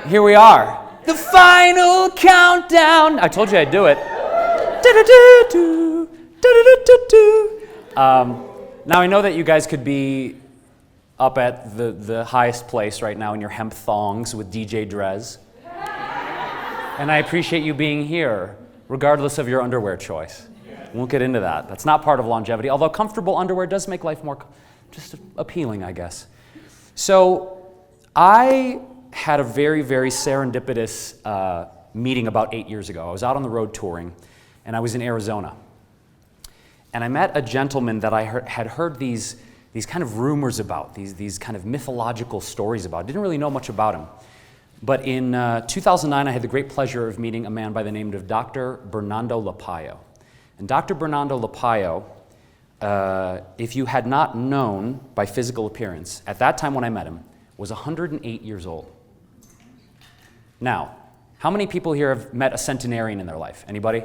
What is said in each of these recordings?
Here we are. The final countdown. I told you I'd do it. Now I know that you guys could be up at the highest place right now in your hemp thongs with DJ Drez. And I appreciate you being here, regardless of your underwear choice. Won't get into that. That's not part of longevity, although comfortable underwear does make life more just appealing, I guess. So I had a very, very serendipitous meeting about 8 years ago. I was out on the road touring, and I was in Arizona. And I met a gentleman that I had heard these kind of rumors about, these kind of mythological stories about. Didn't really know much about him. But in 2009, I had the great pleasure of meeting a man by the name of Dr. Bernardo Lapayo. And Dr. Bernardo Lapayo, if you had not known by physical appearance, at that time when I met him, was 108 years old. Now, how many people here have met a centenarian in their life? Anybody?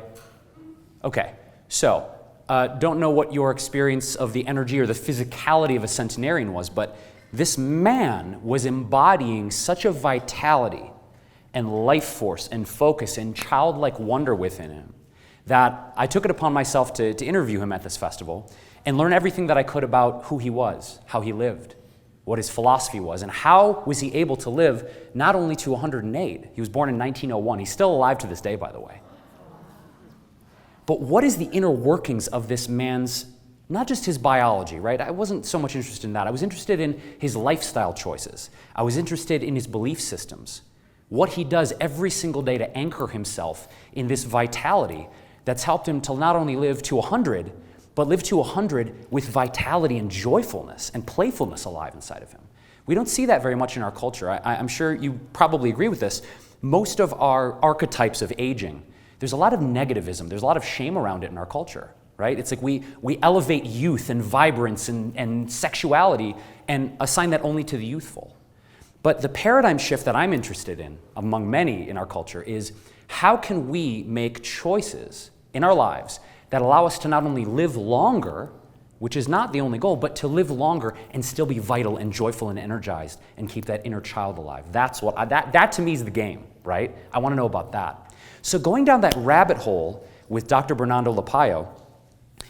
Okay, so don't know what your experience of the energy or the physicality of a centenarian was, but this man was embodying such a vitality and life force and focus and childlike wonder within him that I took it upon myself to interview him at this festival and learn everything that I could about who he was, how he lived, what his philosophy was, and how was he able to live not only to 108, he was born in 1901, he's still alive to this day, by the way, but what is the inner workings of this man's, not just his biology, right? I wasn't so much interested in that. I was interested in his lifestyle choices. I was interested in his belief systems, what he does every single day to anchor himself in this vitality that's helped him to not only live to 100, but live to 100 with vitality and joyfulness and playfulness alive inside of him. We don't see that very much in our culture. I'm sure you probably agree with this. Most of our archetypes of aging, there's a lot of negativism, there's a lot of shame around it in our culture, right? It's like we elevate youth and vibrance and sexuality and assign that only to the youthful. But the paradigm shift that I'm interested in, among many in our culture, is how can we make choices in our lives that allow us to not only live longer, which is not the only goal, but to live longer and still be vital and joyful and energized and keep that inner child alive. That's what that to me is the game, right? I want to know about that. So going down that rabbit hole with Dr. Bernardo Lapayo,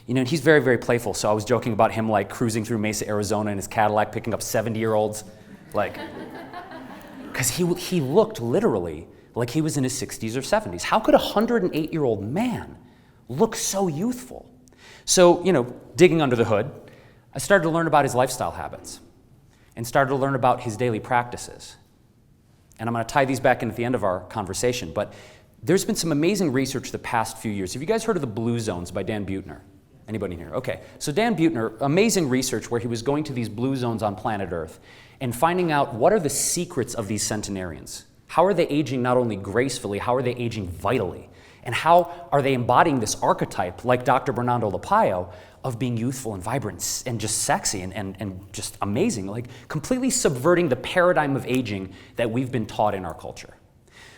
you know, he's very, very playful. So I was joking about him like cruising through Mesa, Arizona in his Cadillac, picking up 70-year-olds, like, because he looked literally like he was in his 60s or 70s. How could a 108-year-old man look so youthful? So, you know, digging under the hood, I started to learn about his lifestyle habits and started to learn about his daily practices. And I'm going to tie these back in at the end of our conversation, but there's been some amazing research the past few years. Have you guys heard of the Blue Zones by Dan Buettner? Anybody here? Okay, so Dan Buettner, amazing research where he was going to these blue zones on planet Earth and finding out what are the secrets of these centenarians. How are they aging not only gracefully, how are they aging vitally? And how are they embodying this archetype, like Dr. Bernardo Lapayo, of being youthful and vibrant and just sexy and just amazing, like completely subverting the paradigm of aging that we've been taught in our culture.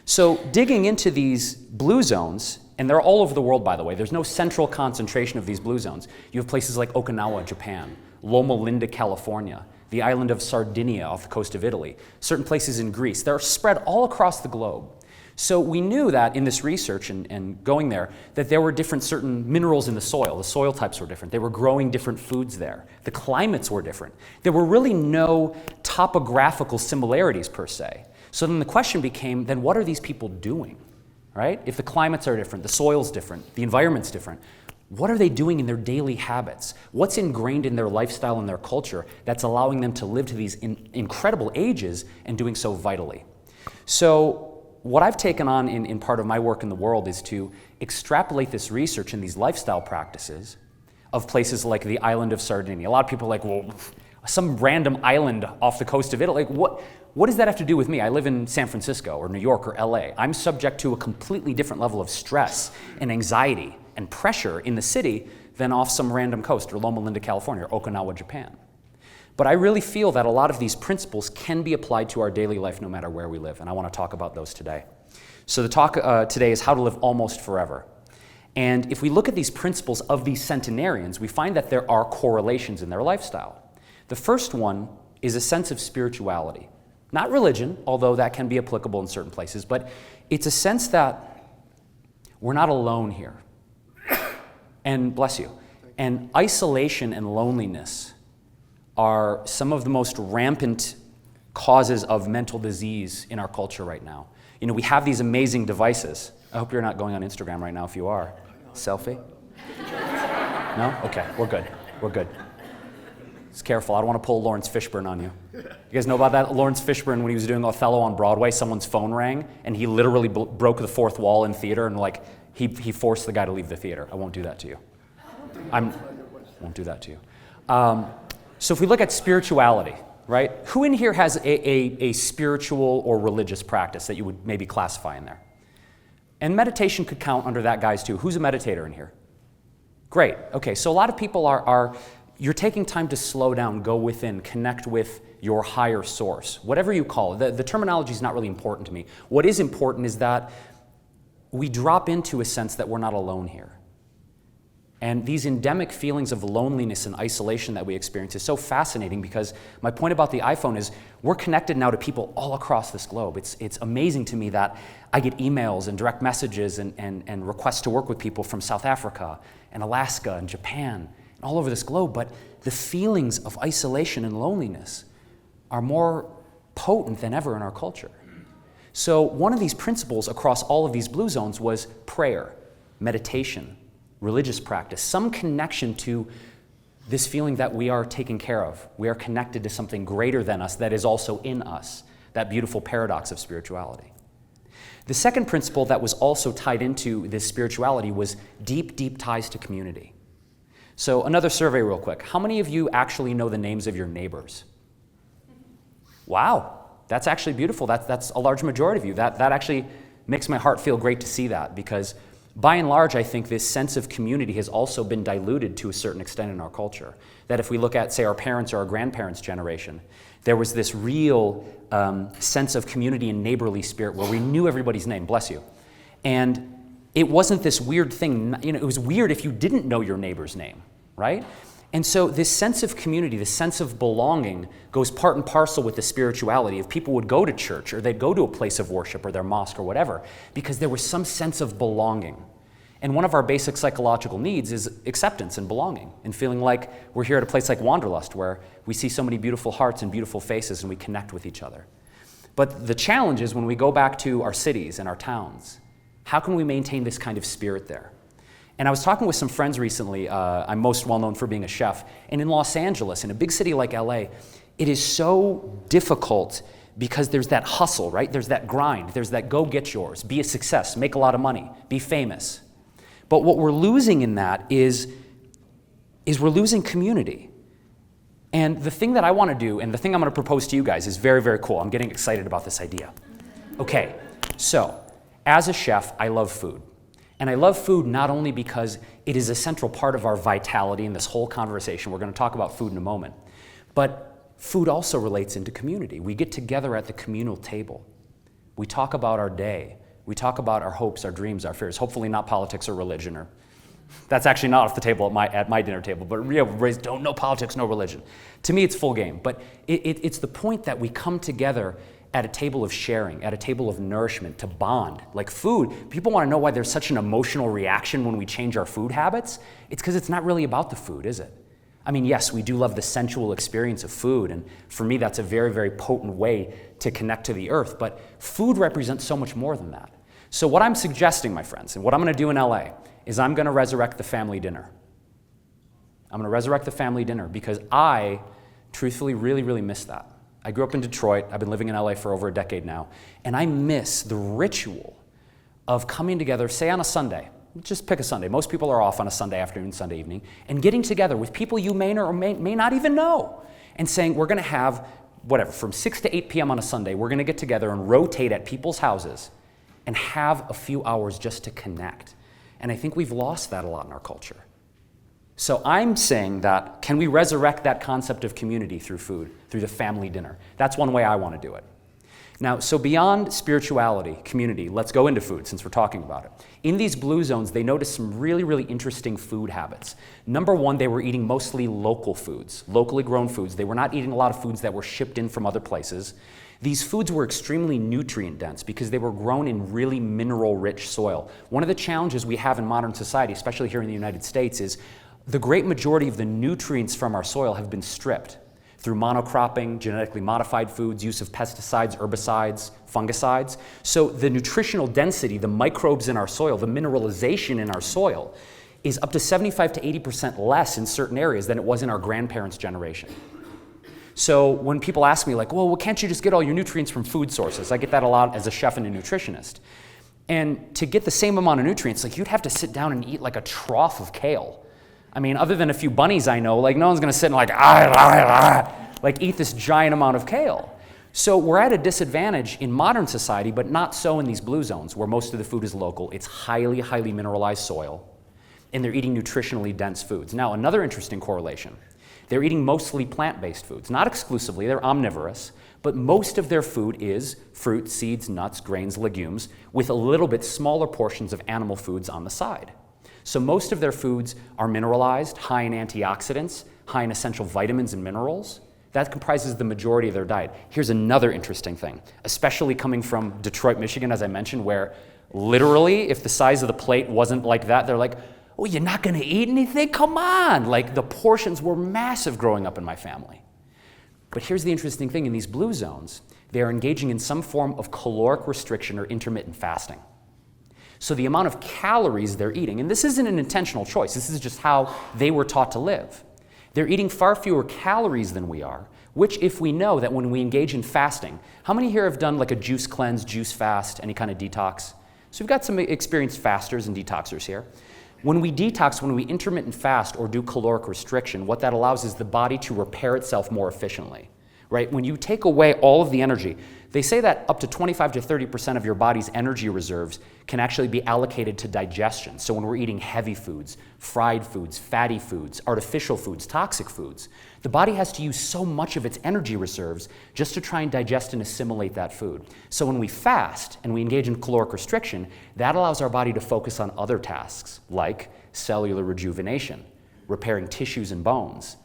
So digging into these blue zones, and they're all over the world, by the way. There's no central concentration of these blue zones. You have places like Okinawa, Japan, Loma Linda, California, the island of Sardinia off the coast of Italy, certain places in Greece. They're spread all across the globe. So we knew that in this research and going there, that there were different certain minerals in the soil types were different, they were growing different foods there, the climates were different. There were really no topographical similarities per se. So then the question became, then what are these people doing, right? If the climates are different, the soil's different, the environment's different, what are they doing in their daily habits? What's ingrained in their lifestyle and their culture that's allowing them to live to these incredible ages and doing so vitally? So what I've taken on in part of my work in the world is to extrapolate this research and these lifestyle practices of places like the island of Sardinia. A lot of people are like, well, some random island off the coast of Italy, like what does that have to do with me? I live in San Francisco or New York or LA. I'm subject to a completely different level of stress and anxiety and pressure in the city than off some random coast or Loma Linda, California or Okinawa, Japan. But I really feel that a lot of these principles can be applied to our daily life no matter where we live, and I want to talk about those today. So the talk today is how to live almost forever. And if we look at these principles of these centenarians, we find that there are correlations in their lifestyle. The first one is a sense of spirituality. Not religion, although that can be applicable in certain places, but it's a sense that we're not alone here. And bless you. And isolation and loneliness are some of the most rampant causes of mental disease in our culture right now. You know, we have these amazing devices. I hope you're not going on Instagram right now. If you are, selfie? No? Okay, we're good. We're good. Just careful. I don't want to pull Lawrence Fishburne on you. You guys know about that? Lawrence Fishburne, when he was doing Othello on Broadway, someone's phone rang, and he literally broke the fourth wall in theater, and like he forced the guy to leave the theater. I won't do that to you. Won't do that to you. So if we look at spirituality, right? Who in here has a spiritual or religious practice that you would maybe classify in there? And meditation could count under that, guys, too. Who's a meditator in here? Great. Okay, so a lot of people are you're taking time to slow down, go within, connect with your higher source, whatever you call it. The terminology is not really important to me. What is important is that we drop into a sense that we're not alone here. And these endemic feelings of loneliness and isolation that we experience is so fascinating, because my point about the iPhone is we're connected now to people all across this globe. It's amazing to me that I get emails and direct messages and requests to work with people from South Africa and Alaska and Japan and all over this globe, but the feelings of isolation and loneliness are more potent than ever in our culture. So one of these principles across all of these blue zones was prayer, meditation, religious practice, some connection to this feeling that we are taken care of. We are connected to something greater than us that is also in us, that beautiful paradox of spirituality. The second principle that was also tied into this spirituality was deep, deep ties to community. So another survey real quick. How many of you actually know the names of your neighbors? Wow, that's actually beautiful. That's a large majority of you. That actually makes my heart feel great to see that, because by and large, I think this sense of community has also been diluted to a certain extent in our culture. That if we look at, say, our parents' or our grandparents' generation, there was this real sense of community and neighborly spirit where we knew everybody's name, bless you. And it wasn't this weird thing, you know, it was weird if you didn't know your neighbor's name, right? And so this sense of community, this sense of belonging goes part and parcel with the spirituality. If people would go to church or they'd go to a place of worship or their mosque or whatever, because there was some sense of belonging. And one of our basic psychological needs is acceptance and belonging, and feeling like we're here at a place like Wanderlust where we see so many beautiful hearts and beautiful faces and we connect with each other. But the challenge is when we go back to our cities and our towns, how can we maintain this kind of spirit there? And I was talking with some friends recently. I'm most well known for being a chef. And in Los Angeles, in a big city like LA, it is so difficult because there's that hustle, right? There's that grind. There's that go get yours, be a success, make a lot of money, be famous. But what we're losing in that is we're losing community. And the thing that I want to do, and the thing I'm going to propose to you guys is very, very cool. I'm getting excited about this idea. Okay, so as a chef, I love food. And I love food not only because it is a central part of our vitality in this whole conversation. We're going to talk about food in a moment. But food also relates into community. We get together at the communal table. We talk about our day. We talk about our hopes, our dreams, our fears. Hopefully not politics or religion. Or that's actually not off the table at my dinner table. But don't know politics, no religion. To me, it's full game. But it's the point that we come together at a table of sharing, at a table of nourishment, to bond. Like food, people want to know why there's such an emotional reaction when we change our food habits. It's because it's not really about the food, is it? I mean, yes, we do love the sensual experience of food, and for me, that's a very, very potent way to connect to the earth. But food represents so much more than that. So what I'm suggesting, my friends, and what I'm going to do in LA, is I'm going to resurrect the family dinner. I'm going to resurrect the family dinner because I, truthfully, really, really miss that. I grew up in Detroit. I've been living in LA for over a decade now, and I miss the ritual of coming together, say on a Sunday. Just pick a Sunday. Most people are off on a Sunday afternoon, Sunday evening, and getting together with people you may or may not even know, and saying, we're going to have, whatever, from 6 to 8 p.m. on a Sunday, we're going to get together and rotate at people's houses and have a few hours just to connect. And I think we've lost that a lot in our culture. So I'm saying that, can we resurrect that concept of community through food, through the family dinner? That's one way I want to do it. Now, so beyond spirituality, community, let's go into food since we're talking about it. In these blue zones, they noticed some really, really interesting food habits. Number one, they were eating mostly local foods, locally grown foods. They were not eating a lot of foods that were shipped in from other places. These foods were extremely nutrient dense because they were grown in really mineral-rich soil. One of the challenges we have in modern society, especially here in the United States, is the great majority of the nutrients from our soil have been stripped through monocropping, genetically modified foods, use of pesticides, herbicides, fungicides. So the nutritional density, the microbes in our soil, the mineralization in our soil is up to 75 to 80% less in certain areas than it was in our grandparents' generation. So when people ask me like, well, can't you just get all your nutrients from food sources? I get that a lot as a chef and a nutritionist. And to get the same amount of nutrients, like you'd have to sit down and eat like a trough of kale. I mean, other than a few bunnies I know, like no one's gonna sit and like eat this giant amount of kale. So we're at a disadvantage in modern society, but not so in these blue zones where most of the food is local. It's highly, highly mineralized soil, and they're eating nutritionally dense foods. Now, another interesting correlation. They're eating mostly plant-based foods, not exclusively, they're omnivorous, but most of their food is fruit, seeds, nuts, grains, legumes, with a little bit smaller portions of animal foods on the side. So most of their foods are mineralized, high in antioxidants, high in essential vitamins and minerals. That comprises the majority of their diet. Here's another interesting thing, especially coming from Detroit, Michigan, as I mentioned, where literally, if the size of the plate wasn't like that, they're like, oh, you're not gonna eat anything? Come on! Like, the portions were massive growing up in my family. But here's the interesting thing, in these blue zones, they're engaging in some form of caloric restriction or intermittent fasting. So the amount of calories they're eating, and this isn't an intentional choice, this is just how they were taught to live. They're eating far fewer calories than we are, which if we know that when we engage in fasting, how many here have done like a juice cleanse, juice fast, any kind of detox? So we've got some experienced fasters and detoxers here. When we detox, when we intermittent fast or do caloric restriction, what that allows is the body to repair itself more efficiently, right? When you take away all of the energy, they say that up to 25 to 30% of your body's energy reserves can actually be allocated to digestion. So when we're eating heavy foods, fried foods, fatty foods, artificial foods, toxic foods, the body has to use so much of its energy reserves just to try and digest and assimilate that food. So when we fast and we engage in caloric restriction, that allows our body to focus on other tasks like cellular rejuvenation, repairing tissues and bones,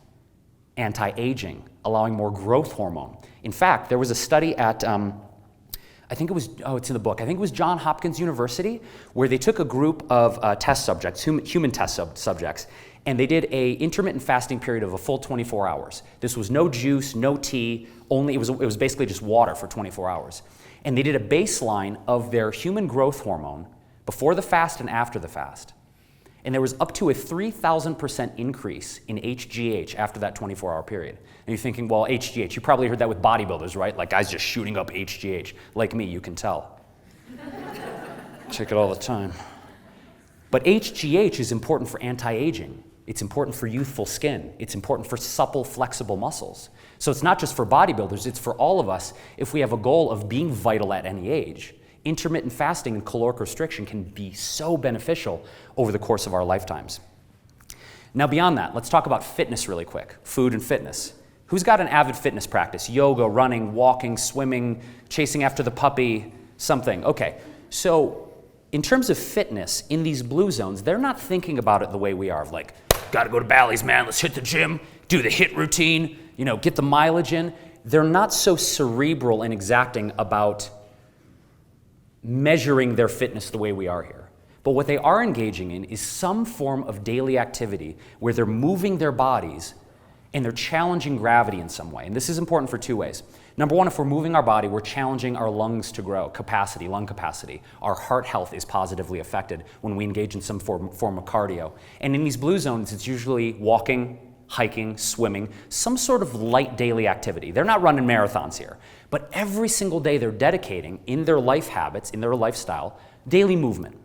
anti-aging, allowing more growth hormone. In fact, there was a study at, I think it was, it's in the book, I think it was Johns Hopkins University, where they took a group of test subjects, human test subjects, and they did a intermittent fasting period of a full 24 hours. This was no juice, no tea, only, it was basically just water for 24 hours. And they did a baseline of their human growth hormone before the fast and after the fast. And there was up to a 3,000% increase in HGH after that 24-hour period. And you're thinking, well, HGH, you probably heard that with bodybuilders, right? Like guys just shooting up HGH. Like me, you can tell. Check it all the time. But HGH is important for anti-aging. It's important for youthful skin. It's important for supple, flexible muscles. So it's not just for bodybuilders, it's for all of us if we have a goal of being vital at any age. Intermittent fasting and caloric restriction can be so beneficial over the course of our lifetimes. Now beyond that, let's talk about fitness really quick, food and fitness. Who's got an avid fitness practice? Yoga, running, walking, swimming, chasing after the puppy, something. Okay, so in terms of fitness, in these blue zones, they're not thinking about it the way we are, of like, gotta go to Bally's, man, let's hit the gym, do the HIIT routine, get the mileage in. They're not so cerebral and exacting about measuring their fitness the way we are here. But what they are engaging in is some form of daily activity where they're moving their bodies and they're challenging gravity in some way. And this is important for two ways. Number one, if we're moving our body, we're challenging our lungs to grow, capacity, lung capacity. Our heart health is positively affected when we engage in some form of cardio. And in these blue zones, it's usually walking, hiking, swimming, some sort of light daily activity. They're not running marathons here, but every single day they're dedicating in their life habits, in their lifestyle, daily movement.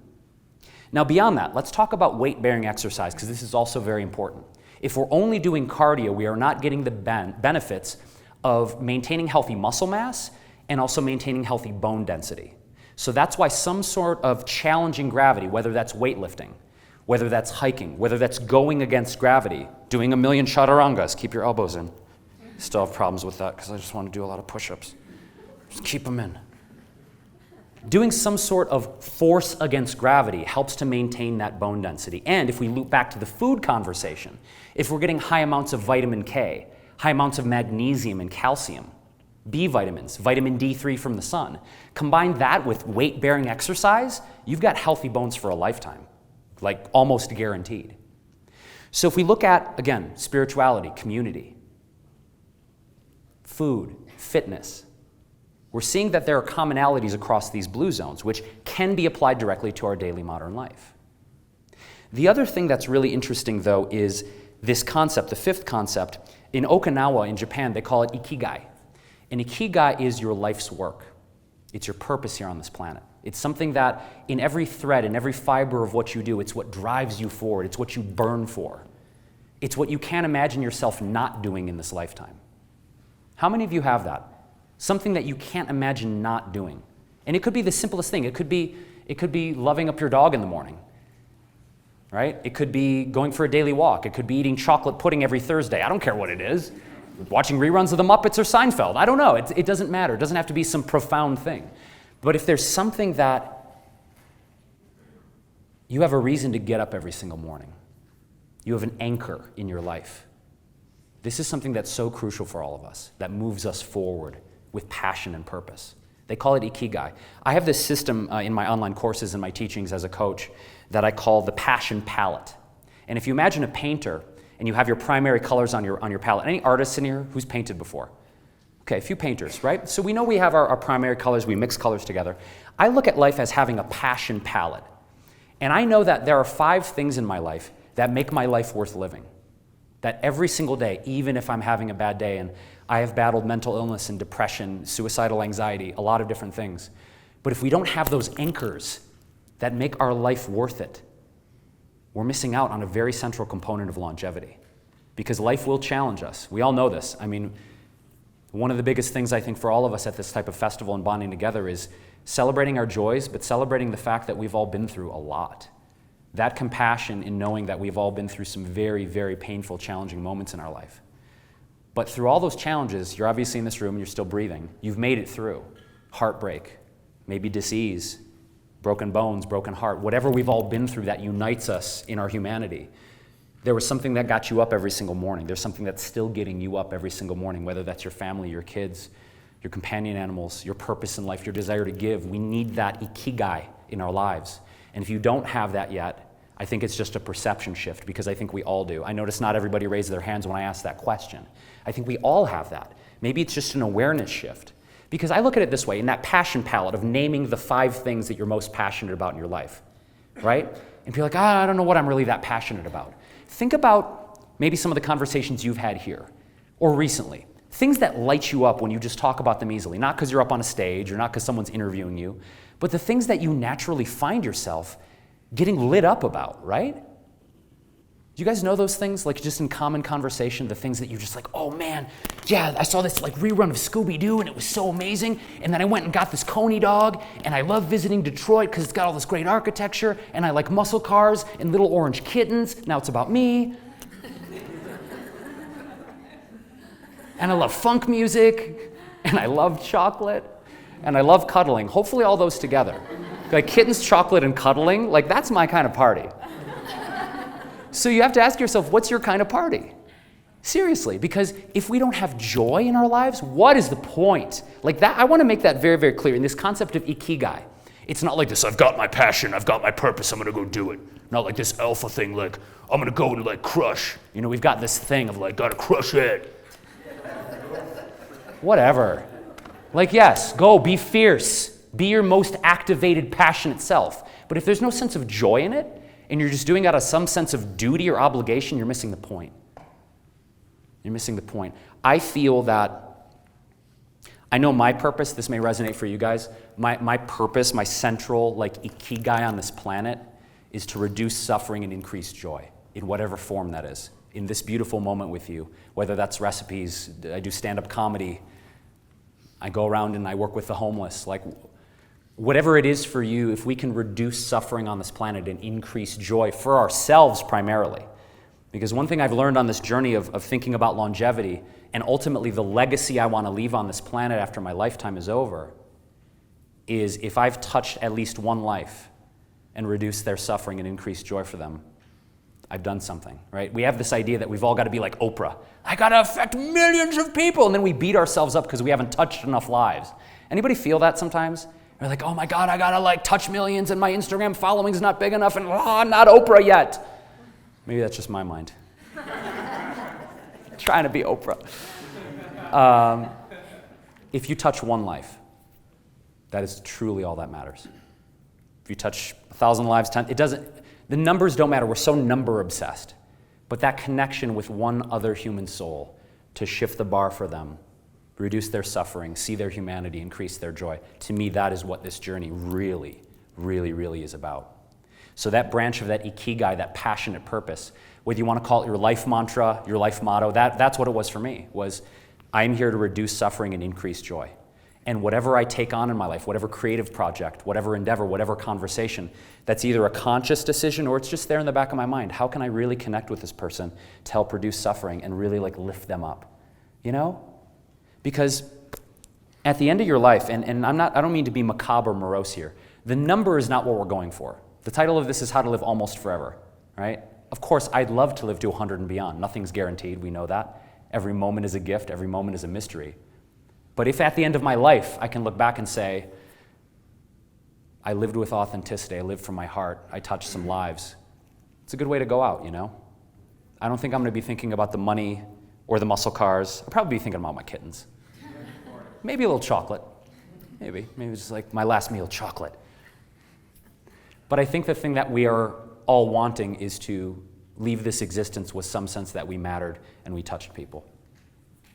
Now beyond that, let's talk about weight-bearing exercise, because this is also very important. If we're only doing cardio, we are not getting the benefits of maintaining healthy muscle mass and also maintaining healthy bone density. So that's why some sort of challenging gravity, whether that's weightlifting, whether that's hiking, whether that's going against gravity, doing a million chaturangas, keep your elbows in. Still have problems with that because I just want to do a lot of push-ups. Just keep them in. Doing some sort of force against gravity helps to maintain that bone density. And if we loop back to the food conversation, if we're getting high amounts of vitamin K, high amounts of magnesium and calcium, B vitamins, vitamin D3 from the sun. Combine that with weight-bearing exercise, you've got healthy bones for a lifetime, like almost guaranteed. So if we look at, again, spirituality, community, food, fitness, we're seeing that there are commonalities across these blue zones, which can be applied directly to our daily modern life. The other thing that's really interesting, though, is this concept, the fifth concept. In Okinawa, in Japan, they call it ikigai. And ikigai is your life's work. It's your purpose here on this planet. It's something that in every thread, in every fiber of what you do, it's what drives you forward. It's what you burn for. It's what you can't imagine yourself not doing in this lifetime. How many of you have that? Something that you can't imagine not doing. And it could be the simplest thing. It could be loving up your dog in the morning, right? It could be going for a daily walk. It could be eating chocolate pudding every Thursday. I don't care what it is. Watching reruns of The Muppets or Seinfeld. I don't know. It doesn't matter. It doesn't have to be some profound thing. But if there's something that you have a reason to get up every single morning, you have an anchor in your life. This is something that's so crucial for all of us, that moves us forward with passion and purpose. They call it ikigai. I have this system in my online courses and my teachings as a coach that I call the passion palette. And if you imagine a painter and you have your primary colors on your palette, any artists in here who's painted before? Okay, a few painters, right? So we know we have our primary colors, we mix colors together. I look at life as having a passion palette. And I know that there are 5 things in my life that make my life worth living. That every single day, even if I'm having a bad day and I have battled mental illness and depression, suicidal anxiety, a lot of different things. But if we don't have those anchors that make our life worth it, we're missing out on a very central component of longevity. Because life will challenge us. We all know this. I mean, one of the biggest things I think for all of us at this type of festival and bonding together is celebrating our joys, but celebrating the fact that we've all been through a lot. That compassion in knowing that we've all been through some very, very painful, challenging moments in our life. But through all those challenges, you're obviously in this room and you're still breathing. You've made it through. Heartbreak, maybe disease, broken bones, broken heart, whatever we've all been through that unites us in our humanity. There was something that got you up every single morning. There's something that's still getting you up every single morning, whether that's your family, your kids, your companion animals, your purpose in life, your desire to give. We need that ikigai in our lives. And if you don't have that yet, I think it's just a perception shift, because I think we all do. I notice not everybody raised their hands when I asked that question. I think we all have that. Maybe it's just an awareness shift. Because I look at it this way, in that passion palette of naming the 5 things that you're most passionate about in your life, right? And be like, I don't know what I'm really that passionate about. Think about maybe some of the conversations you've had here or recently. Things that light you up when you just talk about them easily, not because you're up on a stage or not because someone's interviewing you, but the things that you naturally find yourself getting lit up about, right? Do you guys know those things, like just in common conversation, the things that you're just like, oh man, yeah, I saw this like rerun of Scooby-Doo and it was so amazing, and then I went and got this Coney dog, and I love visiting Detroit because it's got all this great architecture, and I like muscle cars and little orange kittens, now it's about me. And I love funk music, and I love chocolate, and I love cuddling. Hopefully all those together. Like kittens, chocolate, and cuddling, like that's my kind of party. So you have to ask yourself, what's your kind of party? Seriously, because if we don't have joy in our lives, what is the point? Like that, I want to make that very, very clear in this concept of ikigai. It's not like this, I've got my passion, I've got my purpose, I'm going to go do it. Not like this alpha thing, like I'm going to go and like crush. You know, we've got this thing of like, got to crush it. Whatever. Like, yes, go, be fierce. Be your most activated, passionate self. But if there's no sense of joy in it, and you're just doing it out of some sense of duty or obligation, you're missing the point. You're missing the point. I feel that, I know my purpose, this may resonate for you guys, my purpose, my central like ikigai on this planet is to reduce suffering and increase joy in whatever form that is. In this beautiful moment with you, whether that's recipes, I do stand-up comedy, I go around and I work with the homeless, like whatever it is for you, if we can reduce suffering on this planet and increase joy for ourselves primarily. Because one thing I've learned on this journey of thinking about longevity and ultimately the legacy I want to leave on this planet after my lifetime is over is if I've touched at least one life and reduced their suffering and increased joy for them, I've done something, right? We have this idea that we've all got to be like Oprah. I got to affect millions of people, and then we beat ourselves up because we haven't touched enough lives. Anybody feel that sometimes? We're like, oh my God, I got to like touch millions, and my Instagram following's not big enough, and I'm not Oprah yet. Maybe that's just my mind. Trying to be Oprah. If you touch one life, that is truly all that matters. If you touch 1,000 lives, 10, the numbers don't matter. We're so number obsessed. But that connection with one other human soul to shift the bar for them, reduce their suffering, see their humanity, increase their joy, to me, that is what this journey really, really, really is about. So that branch of that ikigai, that passionate purpose, whether you want to call it your life mantra, your life motto, that's what it was for me, was I'm here to reduce suffering and increase joy. And whatever I take on in my life, whatever creative project, whatever endeavor, whatever conversation, that's either a conscious decision or it's just there in the back of my mind. How can I really connect with this person to help reduce suffering and really like lift them up? You know? Because at the end of your life, and I don't mean to be macabre or morose here, the number is not what we're going for. The title of this is How to Live Almost Forever, right? Of course, I'd love to live to 100 and beyond. Nothing's guaranteed, we know that. Every moment is a gift, every moment is a mystery. But if at the end of my life, I can look back and say, I lived with authenticity, I lived from my heart, I touched some lives, it's a good way to go out, you know? I don't think I'm going to be thinking about the money or the muscle cars. I'll probably be thinking about my kittens. Maybe a little chocolate. Maybe just like my last meal, chocolate. But I think the thing that we are all wanting is to leave this existence with some sense that we mattered and we touched people.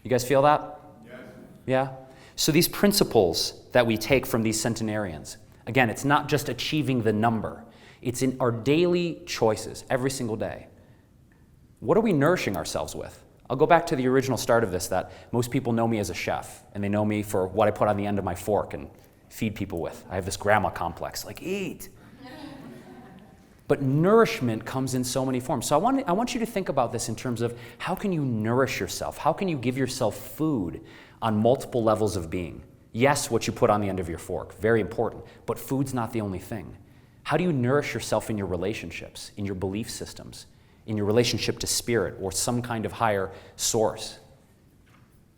You guys feel that? Yes. Yeah? So these principles that we take from these centenarians, again, it's not just achieving the number. It's in our daily choices every single day. What are we nourishing ourselves with? I'll go back to the original start of this, that most people know me as a chef, and they know me for what I put on the end of my fork and feed people with. I have this grandma complex, like, eat. But nourishment comes in so many forms. So I want you to think about this in terms of how can you nourish yourself? How can you give yourself food on multiple levels of being? Yes, what you put on the end of your fork, very important, but food's not the only thing. How do you nourish yourself in your relationships, in your belief systems, in your relationship to spirit or some kind of higher source?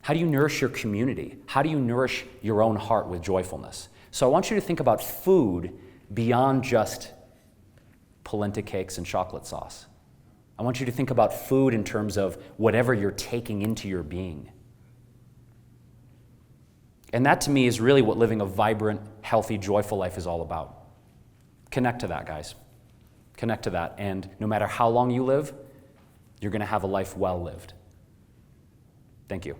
How do you nourish your community? How do you nourish your own heart with joyfulness? So I want you to think about food beyond just polenta cakes and chocolate sauce. I want you to think about food in terms of whatever you're taking into your being. And that to me is really what living a vibrant, healthy, joyful life is all about. Connect to that, guys. Connect to that. And no matter how long you live, you're going to have a life well lived. Thank you.